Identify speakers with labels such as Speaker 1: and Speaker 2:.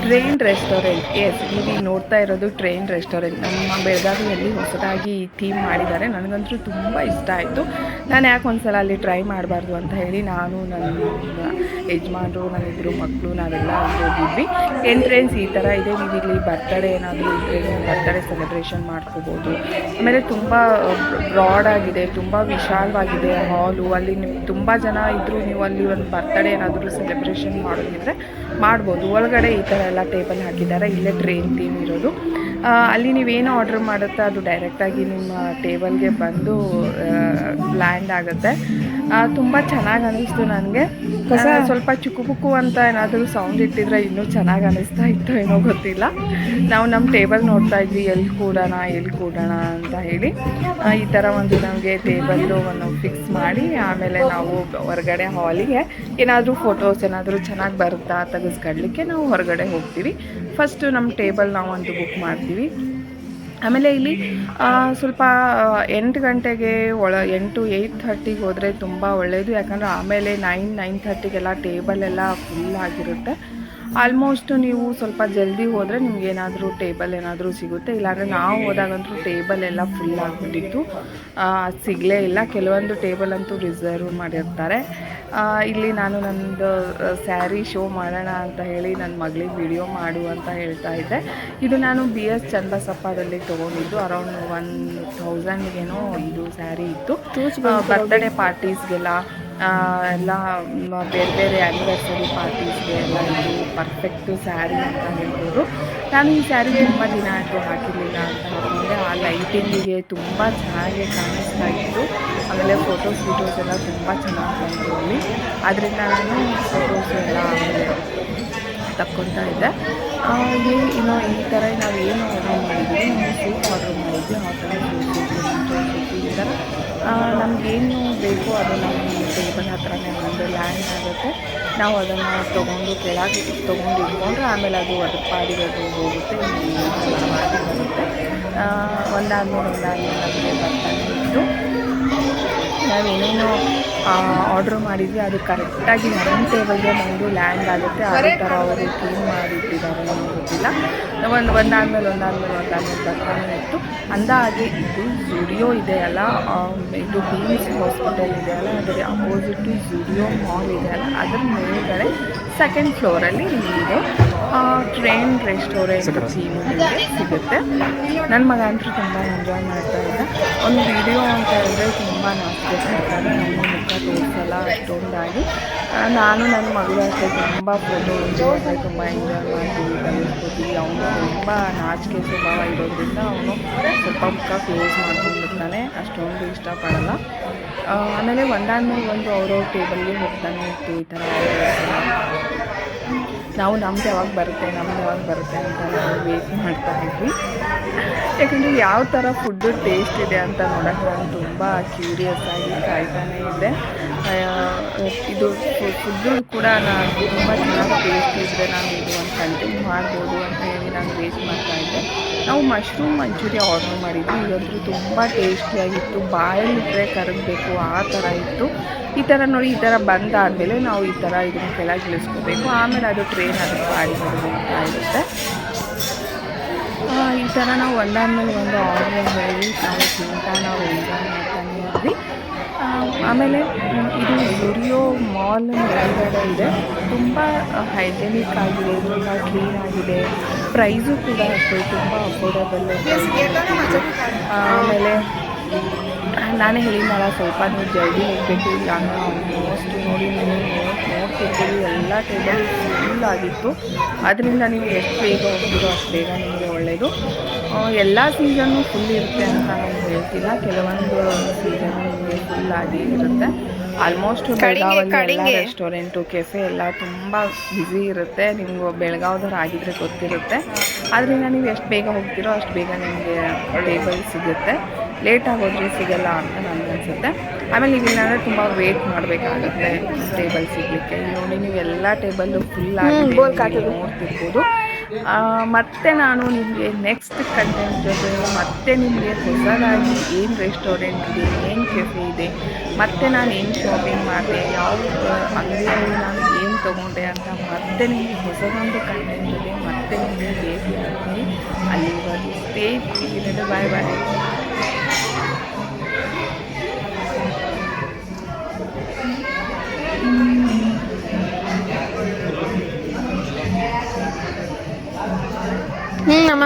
Speaker 1: Train restaurant. S, ನೀವೀಗ ನೋಡ್ತಾ ಇರೋದು ಟ್ರೈನ್ ರೆಸ್ಟೋರೆಂಟ್. ನಮ್ಮ ಬೆಳಗಾವಿಯಲ್ಲಿ ಹೊಸದಾಗಿ ಥೀಮ್ ಮಾಡಿದ್ದಾರೆ. ನನಗಂತೂ ತುಂಬ ಇಷ್ಟ ಆಯಿತು. ನಾನು ಯಾಕೆ ಒಂದ್ಸಲ ಅಲ್ಲಿ ಟ್ರೈ ಮಾಡಬಾರ್ದು ಅಂತ ಹೇಳಿ ನಾನು, ನನ್ನ ಯಜಮಾನರು, ನನ್ನಿಬ್ಬರು ಮಕ್ಕಳು ನಾವೆಲ್ಲ ಅಲ್ಲಿ ಹೋಗಿದ್ವಿ. ಎಂಟ್ರೆನ್ಸ್ ಈ ಥರ ಇದೆ. ನೀವು ಇಲ್ಲಿ ಬರ್ತಡೇ ಏನಾದರೂ ಇದ್ದರೆ ನೀವು ಬರ್ತಡೇ ಸೆಲೆಬ್ರೇಷನ್ ಮಾಡ್ಕೋಬೋದು. ಆಮೇಲೆ ತುಂಬ ಬ್ರಾಡ್ ಆಗಿದೆ, ತುಂಬ ವಿಶಾಲವಾಗಿದೆ ಹಾಲು. ಅಲ್ಲಿ ನಿಮ್ಗೆ ತುಂಬ ಜನ ಇದ್ದರೂ ನೀವು ಅಲ್ಲಿ ಒಂದು ಬರ್ತಡೇ ಏನಾದರೂ ಸೆಲೆಬ್ರೇಷನ್ ಮಾಡೋದಿದ್ರೆ ಮಾಡ್ಬೋದು. ಒಳಗಡೆ ಈ ಥರ ಎಲ್ಲ ಟೇಬಲ್ ಹಾಕಿದ್ದಾರೆ. ಇಲ್ಲೇ ಟ್ರೈನ್ ಥೀಮ್ ಇರೋದು. ಅಲ್ಲಿ ನೀವೇನು ಆರ್ಡ್ರ್ ಮಾಡುತ್ತೆ ಅದು ಡೈರೆಕ್ಟಾಗಿ ನಿಮ್ಮ ಟೇಬಲ್ಗೆ ಬಂದು ಲ್ಯಾಂಡ್ ಆಗುತ್ತೆ. ತುಂಬ ಚೆನ್ನಾಗಿ ಅನ್ನಿಸ್ತು ನನಗೆ. ಸ್ವಲ್ಪ ಚುಕ್ಕು ಪುಕ್ಕು ಅಂತ ಏನಾದರೂ ಸೌಂಡ್ ಇಟ್ಟಿದ್ರೆ ಇನ್ನೂ ಚೆನ್ನಾಗಿ ಅನ್ನಿಸ್ತಾ ಇತ್ತು, ಏನೋ ಗೊತ್ತಿಲ್ಲ. ನಾವು ನಮ್ಮ ಟೇಬಲ್ ನೋಡ್ತಾ ಇದ್ವಿ, ಎಲ್ಲಿ ಕೂಡೋಣ ಅಂತ ಹೇಳಿ. ಈ ಥರ ಒಂದು ನಮಗೆ ಟೇಬಲ್ಲು ಒಂದು ಫಿಕ್ಸ್ ಮಾಡಿ ಆಮೇಲೆ ನಾವು ಹೊರಗಡೆ ಹಾಲಿಗೆ ಏನಾದರೂ ಫೋಟೋಸ್ ಏನಾದರೂ ಚೆನ್ನಾಗಿ ಬರುತ್ತಾ ತೆಗೆಸ್ಕೊಡ್ಲಿಕ್ಕೆ ನಾವು ಹೊರಗಡೆ ಹೋಗ್ತೀವಿ. ಫಸ್ಟು ನಮ್ಮ ಟೇಬಲ್ ನಾವು ಒಂದು ಬುಕ್ ಮಾಡ್ತೀವಿ. ಆಮೇಲೆ ಇಲ್ಲಿ ಸ್ವಲ್ಪ 8 ಗಂಟೆಗೆ 8:30ಗೆ ಹೋದರೆ ತುಂಬ ಒಳ್ಳೆಯದು. ಯಾಕಂದರೆ ಆಮೇಲೆ 9:30ಗೆಲ್ಲ ಟೇಬಲ್ ಎಲ್ಲ ಫುಲ್ ಆಗಿರುತ್ತೆ. ಆಲ್ಮೋಸ್ಟ್ ನೀವು ಸ್ವಲ್ಪ ಜಲ್ದಿ ಹೋದರೆ ನಿಮಗೇನಾದರೂ ಟೇಬಲ್ ಏನಾದರೂ ಸಿಗುತ್ತೆ. ಇಲ್ಲಾಂದರೆ ನಾವು ಹೋದಾಗಂತೂ ಟೇಬಲ್ ಎಲ್ಲ ಫುಲ್ ಆಗಿಬಿಟ್ಟಿತ್ತು, ಸಿಗಲೇ ಇಲ್ಲ. ಕೆಲವೊಂದು ಟೇಬಲ್ ಅಂತೂ ರಿಸರ್ವ್ ಮಾಡಿರ್ತಾರೆ. ಇಲ್ಲಿ ನಾನು ನನ್ನದು ಸ್ಯಾರಿ ಶೋ ಮಾಡೋಣ ಅಂತ ಹೇಳಿ ನನ್ನ ಮಗಳಿಗೆ ವಿಡಿಯೋ ಮಾಡು ಅಂತ ಹೇಳ್ತಾ ಇದ್ದೆ. ಇದು ನಾನು BS ಚನ್ನಬಸಪ್ಪದಲ್ಲಿ ತೊಗೊಂಡಿದ್ದು. ಅರೌಂಡ್ 1000ಗೇನೋ ಇದು ಸ್ಯಾರಿ ಇತ್ತು. ಬರ್ತ್ಡೇ ಪಾರ್ಟೀಸ್ಗೆಲ್ಲ ಎಲ್ಲ ಬೇರೆ ಬೇರೆ ಆ್ಯನಿವರ್ಸರಿ ಪಾರ್ಟೀಸ್ಗೆ ಎಲ್ಲ ಇದು ಪರ್ಫೆಕ್ಟು ಸ್ಯಾರಿ ಅಂತ ಹೇಳ್ಬೋದು. ನಾನು ಈ ಸ್ಯಾರಿ ತುಂಬ ದಿನ ಆಯಿತು ಹಾಕಿರಲಿಲ್ಲ ಅಂತ ಹೇಳ್ಕೊಂಡೆ. ಆ ಲೈಟಿಂಗಿಗೆ ತುಂಬ ಚೆನ್ನಾಗಿ ಕಾಣಿಸ್ತಾ ಇತ್ತು. ಆಮೇಲೆ ಫೋಟೋಸ್ ಎಲ್ಲ ತುಂಬ ಚೆನ್ನಾಗಿ ಬಂತು ಅಲ್ಲಿ. ಅದರಿಂದ ನಾನು ಫೋಟೋಸ್ ಎಲ್ಲ ತಕ್ಕೊತಾ ಇದ್ದೆ. ಇನ್ನು ಈ ಥರ ನಾವು ಏನು ಆರ್ಡ್ರ್ ಮಾಡಿದ್ವಿ, ನಾವು ಸೂಪ್ ಆರ್ಡ್ರ್ ಮಾಡಿದ್ವಿ. ಹಾಟಲ್ಲಿ ಸೂಪ್ ಈ ಥರ ನಮಗೇನು ಬೇಕೋ ಅದು ನಮ್ಮ ಟೇಬಲ್ ಹತ್ರನೇ ಒಂದು ಲ್ಯಾಂಡ್ ಆಗುತ್ತೆ. ನಾವು ಅದನ್ನು ತೊಗೊಂಡು ಕೆಳಗೆ ಇಟ್ಕೊಂಡ್ರೆ ಆಮೇಲೆ ಅದು ಅದ್ರ ಪಾಡಿಗೆ ಅದು ಹೋಗುತ್ತೆ, ಬರುತ್ತೆ. ಒಂದಾದ್ಮೇಲೆ ನಮಗೆ ಬರ್ತಾನೆ ಇತ್ತು. ನಾವೇನೇನು ಆರ್ಡ್ರ್ ಮಾಡಿದ್ವಿ ಅದು ಕರೆಕ್ಟಾಗಿ ನಮ್ಮ ಟೇಬಲ್ಗೆ ಬಂದು ಲ್ಯಾಂಡ್ ಆಗುತ್ತೆ. ಅದೇ ಥರ ಅವರು ಕ್ಲೀನ್ ಮಾಡಿಟ್ಟಿದ್ದಾರೆ, ನನಗೆ ಗೊತ್ತಿಲ್ಲ. ಒಂದಾದ್ಮೇಲೆ ಬರ್ತಾನೆ ಇತ್ತು. ಅಂದಾಗೆ ಇದು ಝುಡಿಯೋ ಇದೆಯಲ್ಲ, ಇದು ಬೀಮ್ಸ್ ಹಾಸ್ಪಿಟಲ್ ಇದೆಯಲ್ಲ, ಅದರ ಅಪೋಸಿಟು ಝುಡಿಯೋ ಮಾಲ್ ಇದೆಯಲ್ಲ, ಅದ್ರ ಮೇಲ್ಗಡೆ ಸೆಕೆಂಡ್ ಫ್ಲೋರಲ್ಲಿ ನಿಮಗೆ ಟ್ರೈನ್ ರೆಸ್ಟೋರೆಂಟ್ ನಿಮಗೆ ಸಿಗುತ್ತೆ. ನನ್ನ ಮಗ ಅಂತೂ ತುಂಬ ಎಂಜಾಯ್ ಮಾಡ್ತಾ ಇದ್ದ. ಒಂದು ವಿಡಿಯೋ ಅಂತ ಹೇಳಿದ್ರೆ ತುಂಬ ನಾಚಿಕೆ ಮಾಡ್ತಾರೆ, ನಮ್ಮ ಮುಖ ತೋರಿಸಲ್ಲ ಅಷ್ಟೊಂದಾಗಿ. ನಾನು ನನ್ನ ಮಗಳು ಅಷ್ಟೇ ತುಂಬ ತುಂಬ ಎಂಜಾಯ್ ಮಾಡ್ತೀವಿ, ಕಲಿಸ್ಕೊತೀವಿ. ಅವನು ತುಂಬ ನಾಚಿಕೆ ಸ್ವಭಾವ ಇರೋದ್ರಿಂದ ಅವನು ಸ್ವಲ್ಪ ಮುಖ ಕ್ಲೋಸ್ ಮಾಡ್ಕೊಂಡಿರ್ತಾನೆ, ಅಷ್ಟೊಂದು ಇಷ್ಟಪಡಲ್ಲ. ಆಮೇಲೆ ಒಂದಾದ್ಮೇಲೆ ಒಂದು ಅವ್ರವ್ರ ಟೇಬಲ್ಗೆ ಹೋಗ್ತಾನೆ ಇತ್ತು. ಈ ಥರ ನಾವು ನಮ್ದು ಯಾವಾಗ ಬರುತ್ತೆ ಅಂತ ನಾವು ವೇಟ್ ಮಾಡ್ತಾ ಇದ್ವಿ. ಯಾಕಂದರೆ ಯಾವ ಥರ ಫುಡ್ಡು ಟೇಸ್ಟ್ ಇದೆ ಅಂತ ನೋಡೋಕ್ಕೆ ನಾನು ತುಂಬ ಕ್ಯೂರಿಯಸ್ ಆಗಿ ಕಾಯ್ತಾನೆ ಇದ್ದೆ. ಇದು ಫುಡ್ಡು ಕೂಡ ನಾನು ತುಂಬ ಚೆನ್ನಾಗಿ ಟೇಸ್ಟ್ ಇದ್ದರೆ ನಾನು ಇದು ಒಂದು ಕಂಟಿನ್ಯೂ ಮಾಡ್ಬೋದು ಅಂತ ಹೇಳಿ ನಾನು ವೇಟ್ ಮಾಡ್ತಾಯಿದ್ದೆ. ನಾವು ಮಶ್ರೂಮ್ ಮಂಚೂರಿ ಆರ್ಡ್ರ್ ಮಾಡಿದ್ವಿ. ಇದಂತೂ ತುಂಬ ಟೇಸ್ಟಿಯಾಗಿತ್ತು, ಬಾಯಲ್ಲಿಟ್ಟರೆ ಕರಗಬೇಕು ಆ ಥರ ಇತ್ತು. ಈ ಥರ ನೋಡಿ, ಈ ಥರ ಬಂದಾದಮೇಲೆ ನಾವು ಈ ಥರ ಇದನ್ನು ಕೆಳಗೆ ಇಳಿಸ್ಕೋಬೇಕು. ಆಮೇಲೆ ಅದು ಟ್ರೈನ್ ಅದ್ರ ಪಾಡಿ ಹೋಗ್ತಾ ಇರುತ್ತೆ. ಈ ಥರ ನಾವು ಒಂದಾದ್ಮೇಲೆ ಒಂದು ಆರ್ಡರ್ ಮಾಡಿ ನಾವು ಎಂಜಾಯ್ ಮಾಡ್ತಾನೆ ಇದ್ವಿ. ಆಮೇಲೆ ಇದು ಝುಡಿಯೋ ಮಾಲ್ ಮೇಲ್ಗಡೆ ಇದೆ. ತುಂಬ ಹೈಜೆನಿಕ್ ಆಗಿದೆ, ತುಂಬ ಕ್ಲೀನ್ ಆಗಿದೆ. ಪ್ರೈಸು ಕೂಡ ಅಷ್ಟೇ ತುಂಬ ಅಫೋರ್ಡಬಲ್. ಆಮೇಲೆ ನಾನೇ ಹೇಳಿದ್ನಲ್ಲ, ಸ್ವಲ್ಪ ನೀವು ಜಲ್ದಿ ಹೋಗಬೇಕು. ಇಲ್ಲ ಅಂದರೆ ಆಲ್ಮೋಸ್ಟ್ ನೋಡಿ ನೀವು ನೋಡ್ತಿರ್ತೀವಿ ಎಲ್ಲ ಟೇಬಲ್ ಫುಲ್ ಆಗಿತ್ತು. ಅದರಿಂದ ನೀವು ಎಷ್ಟು ಬೇಗ ಹೋಗ್ತೀರೋ ಅಷ್ಟು ಬೇಗ ನಿಮಗೆ ಒಳ್ಳೆಯದು. ಎಲ್ಲ ಸೀಸನ್ನು ಫುಲ್ ಇರುತ್ತೆ ಅಂತ ನಾನು ಹೇಳ್ತಿಲ್ಲ, ಕೆಲವೊಂದು ಸೀಸನ್ನು ನಿಮಗೆ ಫುಲ್ ಆಗಿ ಇರುತ್ತೆ. ಆಲ್ಮೋಸ್ಟ್ ಬೆಳಗಾವಲ್ಲಿ ಎಲ್ಲ ರೆಸ್ಟೋರೆಂಟು, ಕೆಫೆ ಎಲ್ಲ ತುಂಬ ಬ್ಯುಸಿ ಇರುತ್ತೆ. ನಿಮ್ಗೆ ಬೆಳಗಾವ್ದವ್ರು ಆಗಿದ್ರೆ ಗೊತ್ತಿರುತ್ತೆ. ಆದ್ದರಿಂದ ನೀವು ಎಷ್ಟು ಬೇಗ ಹೋಗ್ತೀರೋ ಅಷ್ಟು ಬೇಗ ನಿಮಗೆ ಟೇಬಲ್ ಸಿಗುತ್ತೆ. ಲೇಟಾಗಿ ಹೋದರೆ ಸಿಗಲ್ಲ ಅಂತ ನನಗನ್ಸುತ್ತೆ. ಆಮೇಲೆ ನೀವು ಇಲ್ಲಾಂದರೆ ತುಂಬ ವೇಟ್ ಮಾಡಬೇಕಾಗುತ್ತೆ ಟೇಬಲ್ ಸಿಗಲಿಕ್ಕೆ. ನೋಡಿ ನೀವು ಎಲ್ಲ ಟೇಬಲ್ಲು ಫುಲ್ ಆಗಿ ನೋಡ್ತಿರ್ಬೋದು. ಮತ್ತು ನಾನು ನಿಮಗೆ ನೆಕ್ಸ್ಟ್ ಕಂಟೆಂಟ್ ಜೊತೆ ಮತ್ತೆ ನಿಮಗೆ ಹೊಸದಾಗಿ ಏನು ರೆಸ್ಟೋರೆಂಟ್ ಇದೆ, ಏನು ಕೆಫೆ ಇದೆ, ಮತ್ತು ನಾನು ಏನು ಶಾಪಿಂಗ್ ಮಾಡಿದೆ, ಯಾವ ಅಂಗಡಿಯಲ್ಲಿ ನಾನು ಏನು ತೊಗೊಂಡೆ ಅಂತ ಮತ್ತೆ ನಿಮಗೆ ಹೊಸದೊಂದು ಕಂಟೆಂಟ್ ಜೊತೆ ಮತ್ತೆ ನಿಮಗೆ ಭೇಟಿ ಆಗ್ತೀನಿ. ಅಲ್ಲಿವರೆಗೂ ಸ್ಟೇ ಟ್ಯೂನ್ಡ್. ಬಾಯ್ ಬಾಯ್. ಅಮ್ಮ